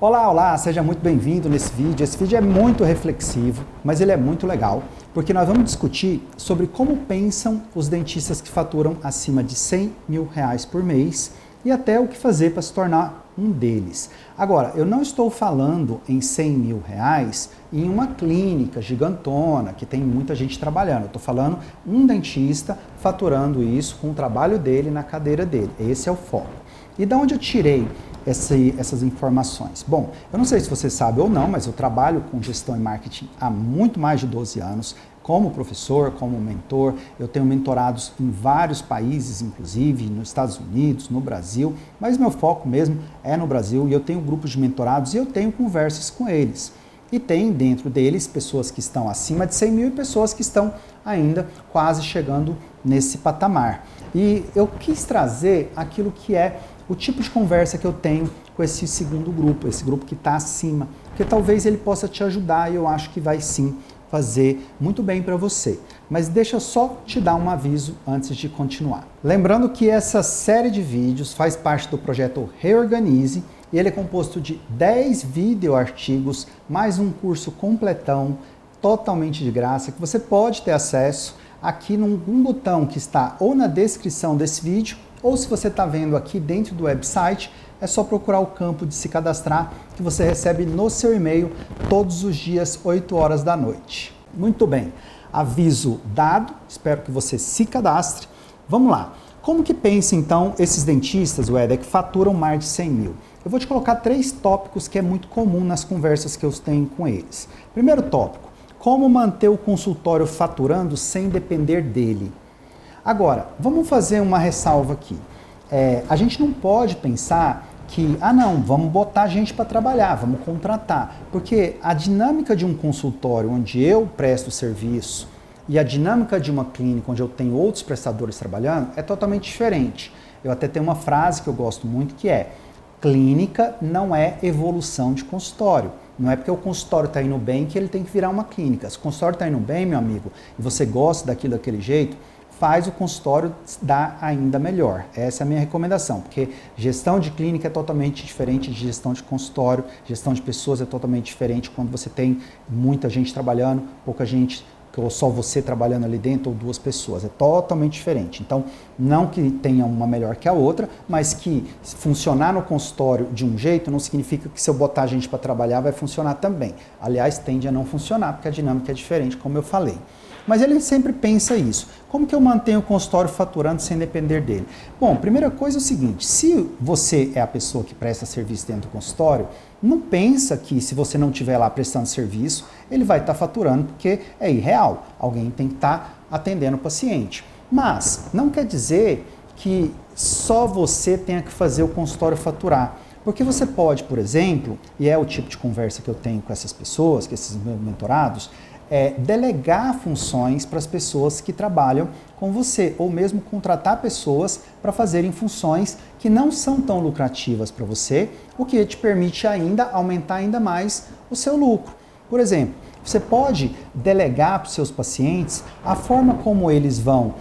Olá, olá, seja muito bem-vindo nesse vídeo. Esse vídeo é muito reflexivo, mas ele é muito legal, porque nós vamos discutir sobre como pensam os dentistas que faturam acima de R$100 mil por mês e até o que fazer para se tornar um deles. Agora, eu não estou falando em R$100 mil em uma clínica gigantona, que tem muita gente trabalhando. Eu estou falando um dentista faturando isso com o trabalho dele na cadeira dele. Esse é o foco. E de onde eu tirei essas informações? Bom, eu não sei se você sabe ou não, mas eu trabalho com gestão e marketing há muito mais de 12 anos, como professor, como mentor. Eu tenho mentorados em vários países, inclusive nos Estados Unidos, no Brasil, mas meu foco mesmo é no Brasil e eu tenho grupos de mentorados e eu tenho conversas com eles. E tem dentro deles pessoas que estão acima de 100 mil e pessoas que estão ainda quase chegando nesse patamar. E eu quis trazer aquilo que é o tipo de conversa que eu tenho com esse segundo grupo, esse grupo que está acima, porque talvez ele possa te ajudar e eu acho que vai sim fazer muito bem para você. Mas deixa eu só te dar um aviso antes de continuar. Lembrando que essa série de vídeos faz parte do projeto Reorganize e ele é composto de 10 videoartigos, mais um curso completão, totalmente de graça, que você pode ter acesso aqui num botão que está ou na descrição desse vídeo, ou se você está vendo aqui dentro do website, é só procurar o campo de se cadastrar que você recebe no seu e-mail todos os dias, 8 horas da noite. Muito bem, aviso dado, espero que você se cadastre. Vamos lá, como que pensa então esses dentistas, que faturam mais de 100 mil? Eu vou te colocar 3 tópicos que é muito comum nas conversas que eu tenho com eles. Primeiro tópico, como manter o consultório faturando sem depender dele? Agora, vamos fazer uma ressalva aqui. A gente não pode pensar que, vamos botar gente para trabalhar, vamos contratar. Porque a dinâmica de um consultório onde eu presto serviço e a dinâmica de uma clínica onde eu tenho outros prestadores trabalhando é totalmente diferente. Eu até tenho uma frase que eu gosto muito que é: clínica não é evolução de consultório. Não é porque o consultório está indo bem que ele tem que virar uma clínica. Se o consultório está indo bem, meu amigo, e você gosta daquilo daquele jeito, faz o consultório dar ainda melhor. Essa é a minha recomendação, porque gestão de clínica é totalmente diferente de gestão de consultório, gestão de pessoas é totalmente diferente quando você tem muita gente trabalhando, pouca gente, ou só você trabalhando ali dentro, ou 2 pessoas, é totalmente diferente. Então, não que tenha uma melhor que a outra, mas que funcionar no consultório de um jeito não significa que se eu botar a gente para trabalhar vai funcionar também. Aliás, tende a não funcionar, porque a dinâmica é diferente, como eu falei. Mas ele sempre pensa isso. Como que eu mantenho o consultório faturando sem depender dele? Bom, primeira coisa é o seguinte, se você é a pessoa que presta serviço dentro do consultório, não pensa que se você não estiver lá prestando serviço, ele vai estar faturando, porque é irreal. Alguém tem que estar atendendo o paciente. Mas não quer dizer que só você tenha que fazer o consultório faturar. Porque você pode, por exemplo, e é o tipo de conversa que eu tenho com essas pessoas, com esses meus mentorados, delegar funções para as pessoas que trabalham com você, ou mesmo contratar pessoas para fazerem funções que não são tão lucrativas para você, o que te permite ainda aumentar ainda mais o seu lucro. Por exemplo, você pode delegar para os seus pacientes a forma como eles vão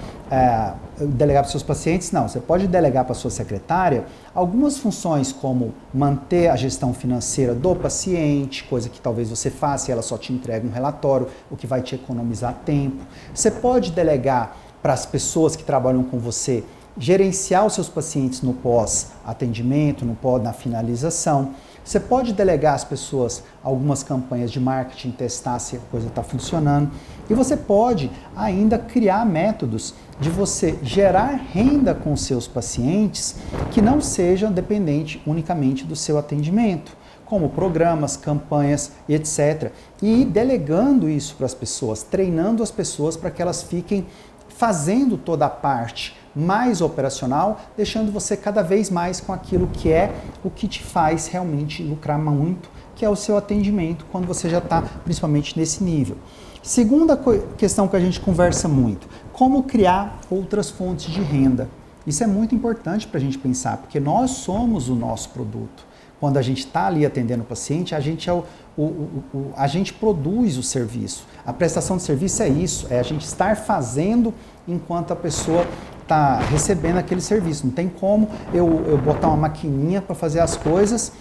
delegar para os seus pacientes, não, você pode delegar para a sua secretária algumas funções como manter a gestão financeira do paciente, coisa que talvez você faça e ela só te entrega um relatório, o que vai te economizar tempo. Você pode delegar para as pessoas que trabalham com você gerenciar os seus pacientes no pós-atendimento, na finalização. Você pode delegar às pessoas algumas campanhas de marketing, testar se a coisa está funcionando. E você pode ainda criar métodos de você gerar renda com seus pacientes que não sejam dependentes unicamente do seu atendimento, como programas, campanhas, etc. E ir delegando isso para as pessoas, treinando as pessoas para que elas fiquem fazendo toda a parte mais operacional, deixando você cada vez mais com aquilo que é o que te faz realmente lucrar muito, que é o seu atendimento, quando você já está principalmente nesse nível. Segunda questão que a gente conversa muito, como criar outras fontes de renda. Isso é muito importante para a gente pensar, porque nós somos o nosso produto. Quando a gente está ali atendendo o paciente, a gente a gente produz o serviço. A prestação de serviço é isso, é a gente estar fazendo enquanto a pessoa está recebendo aquele serviço. Não tem como eu botar uma maquininha para fazer as coisas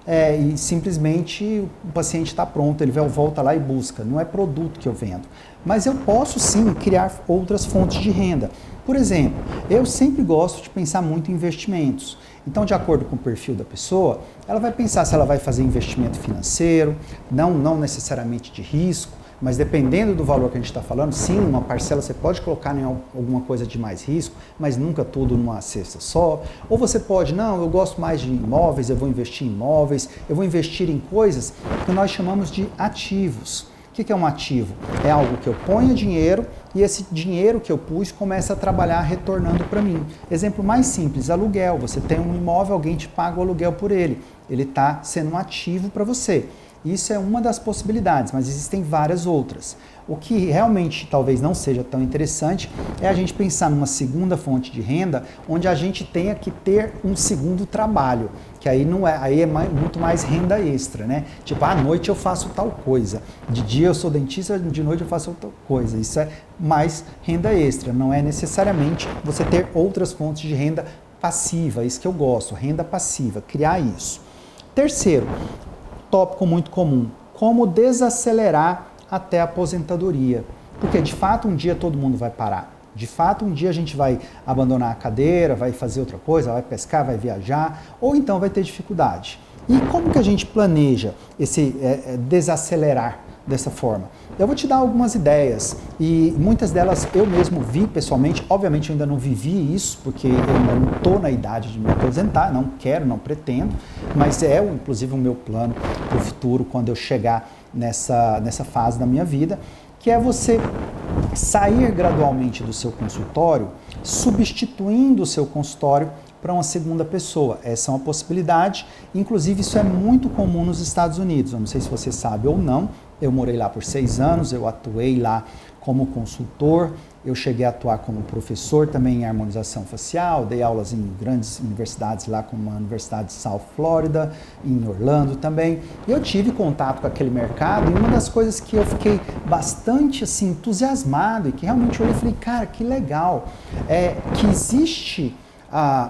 e simplesmente o paciente está pronto, ele volta lá e busca. Não é produto que eu vendo. Mas eu posso sim criar outras fontes de renda. Por exemplo, eu sempre gosto de pensar muito em investimentos. Então, de acordo com o perfil da pessoa, ela vai pensar se ela vai fazer investimento financeiro, não necessariamente de risco, mas dependendo do valor que a gente está falando, sim, uma parcela você pode colocar em alguma coisa de mais risco, mas nunca tudo numa cesta só. Ou você pode, não, eu gosto mais de imóveis, eu vou investir em imóveis, eu vou investir em coisas que nós chamamos de ativos. O que é um ativo? É algo que eu ponho dinheiro e esse dinheiro que eu pus começa a trabalhar retornando para mim. Exemplo mais simples, aluguel. Você tem um imóvel, alguém te paga o aluguel por ele. Ele está sendo um ativo para você. Isso é uma das possibilidades, mas existem várias outras. O que realmente talvez não seja tão interessante é a gente pensar numa segunda fonte de renda onde a gente tenha que ter um segundo trabalho, que aí não é, aí é muito mais renda extra, né? Tipo, à noite eu faço tal coisa, de dia eu sou dentista, de noite eu faço outra coisa. Isso é mais renda extra, não é necessariamente você ter outras fontes de renda passiva, isso que eu gosto, renda passiva, criar isso. Terceiro, tópico muito comum, como desacelerar até a aposentadoria. Porque de fato um dia todo mundo vai parar. De fato um dia a gente vai abandonar a cadeira, vai fazer outra coisa, vai pescar, vai viajar, ou então vai ter dificuldade. E como que a gente planeja esse desacelerar dessa forma? Eu vou te dar algumas ideias e muitas delas eu mesmo vi pessoalmente. Obviamente eu ainda não vivi isso, porque eu ainda não estou na idade de me aposentar, não quero, não pretendo, mas inclusive o meu plano para o futuro, quando eu chegar nessa fase da minha vida, que é você sair gradualmente do seu consultório, substituindo o seu consultório para uma segunda pessoa. Essa é uma possibilidade, inclusive isso é muito comum nos Estados Unidos, eu não sei se você sabe ou não, eu morei lá por 6 anos, eu atuei lá como consultor, eu cheguei a atuar como professor também em harmonização facial, dei aulas em grandes universidades lá, como a Universidade de South Florida, em Orlando também. E eu tive contato com aquele mercado e uma das coisas que eu fiquei bastante assim, entusiasmado e que realmente eu olhei e falei, cara, que legal, que existe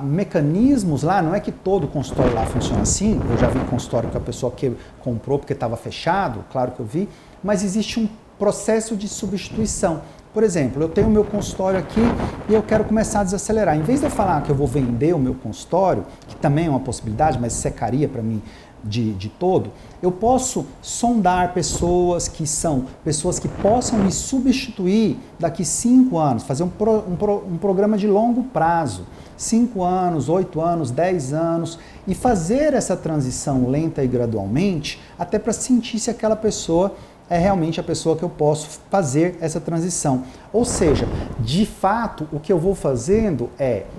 mecanismos lá, não é que todo consultório lá funciona assim, eu já vi consultório que a pessoa que comprou porque estava fechado, claro que eu vi, mas existe um processo de substituição. Por exemplo, eu tenho o meu consultório aqui e eu quero começar a desacelerar. Em vez de eu falar que eu vou vender o meu consultório, que também é uma possibilidade, mas secaria para mim de todo, eu posso sondar pessoas que possam me substituir daqui 5 anos, fazer um programa de longo prazo, 5 anos, 8 anos, 10 anos, e fazer essa transição lenta e gradualmente, até para sentir se aquela pessoa é realmente a pessoa que eu posso fazer essa transição. Ou seja, de fato, o que eu vou fazendo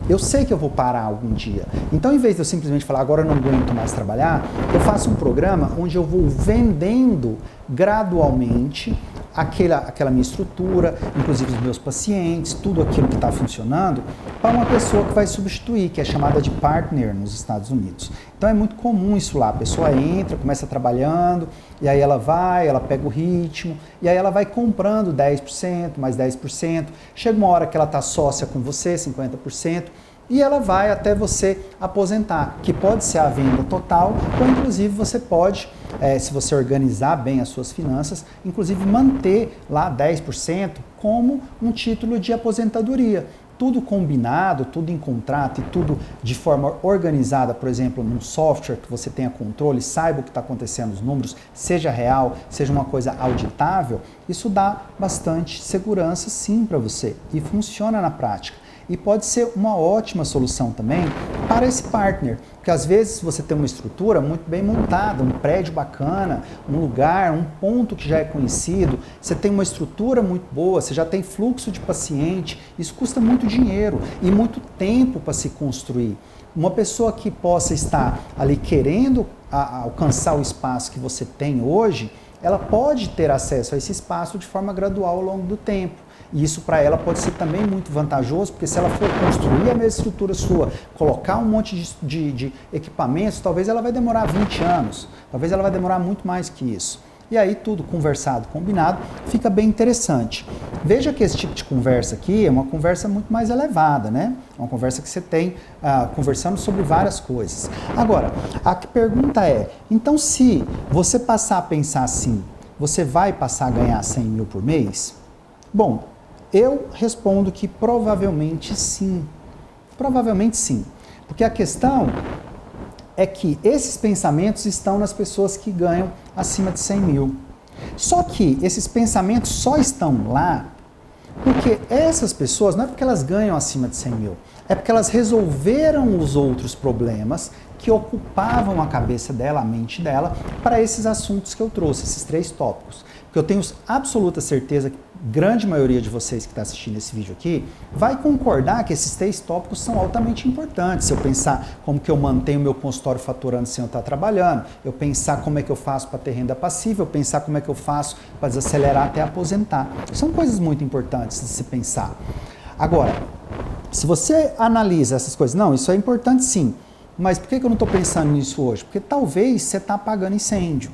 eu sei que eu vou parar algum dia. Então, em vez de eu simplesmente falar, agora eu não aguento mais trabalhar, eu faço um programa onde eu vou vendendo gradualmente aquela minha estrutura, inclusive os meus pacientes, tudo aquilo que está funcionando, para uma pessoa que vai substituir, que é chamada de partner nos Estados Unidos. Então é muito comum isso lá, a pessoa entra, começa trabalhando, e aí ela pega o ritmo, e aí ela vai comprando 10%, mais 10%, chega uma hora que ela está sócia com você, 50%, e ela vai até você aposentar, que pode ser a venda total, ou inclusive você pode, se você organizar bem as suas finanças, inclusive manter lá 10% como um título de aposentadoria. Tudo combinado, tudo em contrato e tudo de forma organizada, por exemplo, num software que você tenha controle, saiba o que está acontecendo nos números, seja real, seja uma coisa auditável, isso dá bastante segurança sim para você e funciona na prática. E pode ser uma ótima solução também para esse partner, porque às vezes você tem uma estrutura muito bem montada, um prédio bacana, um lugar, um ponto que já é conhecido, você tem uma estrutura muito boa, você já tem fluxo de paciente, isso custa muito dinheiro e muito tempo para se construir. Uma pessoa que possa estar ali querendo alcançar o espaço que você tem hoje, ela pode ter acesso a esse espaço de forma gradual ao longo do tempo. E isso para ela pode ser também muito vantajoso, porque se ela for construir a mesma estrutura sua, colocar um monte de equipamentos, talvez ela vai demorar 20 anos, talvez ela vai demorar muito mais que isso. E aí tudo conversado, combinado, fica bem interessante. Veja que esse tipo de conversa aqui é uma conversa muito mais elevada, né? É uma conversa que você tem conversando sobre várias coisas. Agora, a pergunta é, então se você passar a pensar assim, você vai passar a ganhar 100 mil por mês? Bom, eu respondo que provavelmente sim. Provavelmente sim. Porque a questão é que esses pensamentos estão nas pessoas que ganham acima de 100 mil. Só que esses pensamentos só estão lá porque essas pessoas, não é porque elas ganham acima de 100 mil, é porque elas resolveram os outros problemas que ocupavam a cabeça dela, a mente dela, para esses assuntos que eu trouxe, esses 3 tópicos. Porque eu tenho absoluta certeza que a grande maioria de vocês que está assistindo esse vídeo aqui vai concordar que esses 3 tópicos são altamente importantes. Se eu pensar como que eu mantenho meu consultório faturando sem eu estar trabalhando, eu pensar como é que eu faço para ter renda passiva, eu pensar como é que eu faço para desacelerar até aposentar. São coisas muito importantes de se pensar. Agora, se você analisa essas coisas, não, isso é importante sim, mas por que eu não estou pensando nisso hoje? Porque talvez você está apagando incêndio.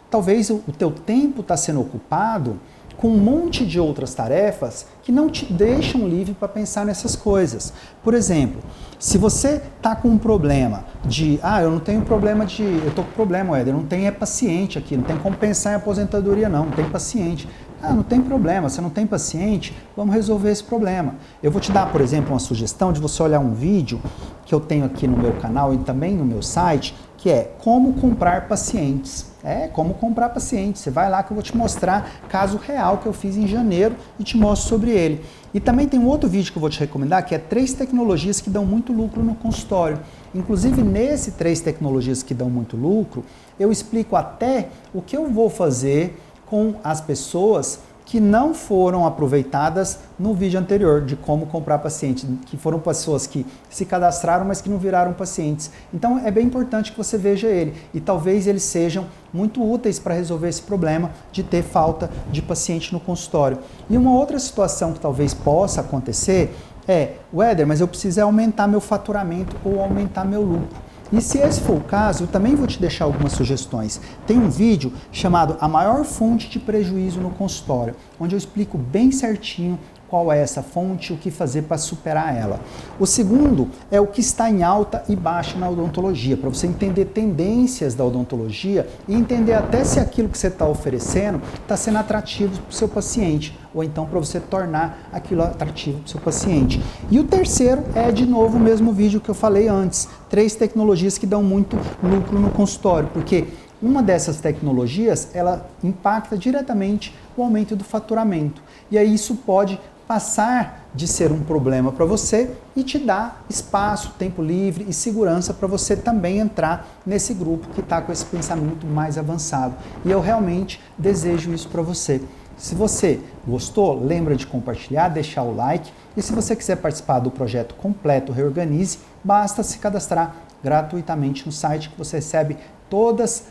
Talvez o teu tempo está sendo ocupado com um monte de outras tarefas que não te deixam livre para pensar nessas coisas. Por exemplo, se você está com um problema de, eu não tenho problema de, eu estou com problema, Éder, não tem paciente aqui, não tem como pensar em aposentadoria não tem paciente. Não tem problema, você não tem paciente, vamos resolver esse problema. Eu vou te dar, por exemplo, uma sugestão de você olhar um vídeo que eu tenho aqui no meu canal e também no meu site, que é como comprar pacientes. Como comprar pacientes. Você vai lá que eu vou te mostrar caso real que eu fiz em janeiro e te mostro sobre ele. E também tem um outro vídeo que eu vou te recomendar, que é 3 tecnologias que dão muito lucro no consultório. Inclusive, nesse 3 tecnologias que dão muito lucro, eu explico até o que eu vou fazer com as pessoas que não foram aproveitadas no vídeo anterior de como comprar paciente, que foram pessoas que se cadastraram, mas que não viraram pacientes. Então é bem importante que você veja ele e talvez eles sejam muito úteis para resolver esse problema de ter falta de paciente no consultório. E uma outra situação que talvez possa acontecer é, Éder, mas eu preciso aumentar meu faturamento ou aumentar meu lucro. E se esse for o caso, eu também vou te deixar algumas sugestões. Tem um vídeo chamado A Maior Fonte de Prejuízo no Consultório, onde eu explico bem certinho qual é essa fonte e o que fazer para superar ela. O segundo é o que está em alta e baixa na odontologia, para você entender tendências da odontologia e entender até se aquilo que você está oferecendo está sendo atrativo para o seu paciente, ou então para você tornar aquilo atrativo para o seu paciente. E o terceiro é, de novo, o mesmo vídeo que eu falei antes, 3 tecnologias que dão muito lucro no consultório, porque uma dessas tecnologias, ela impacta diretamente o aumento do faturamento. E aí isso pode passar de ser um problema para você e te dar espaço, tempo livre e segurança para você também entrar nesse grupo que está com esse pensamento mais avançado. E eu realmente desejo isso para você. Se você gostou, lembra de compartilhar, deixar o like. E se você quiser participar do projeto completo Reorganize, basta se cadastrar gratuitamente no site que você recebe todas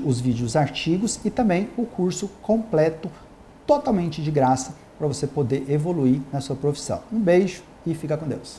os vídeos, artigos e também o curso completo, totalmente de graça, para você poder evoluir na sua profissão. Um beijo e fica com Deus.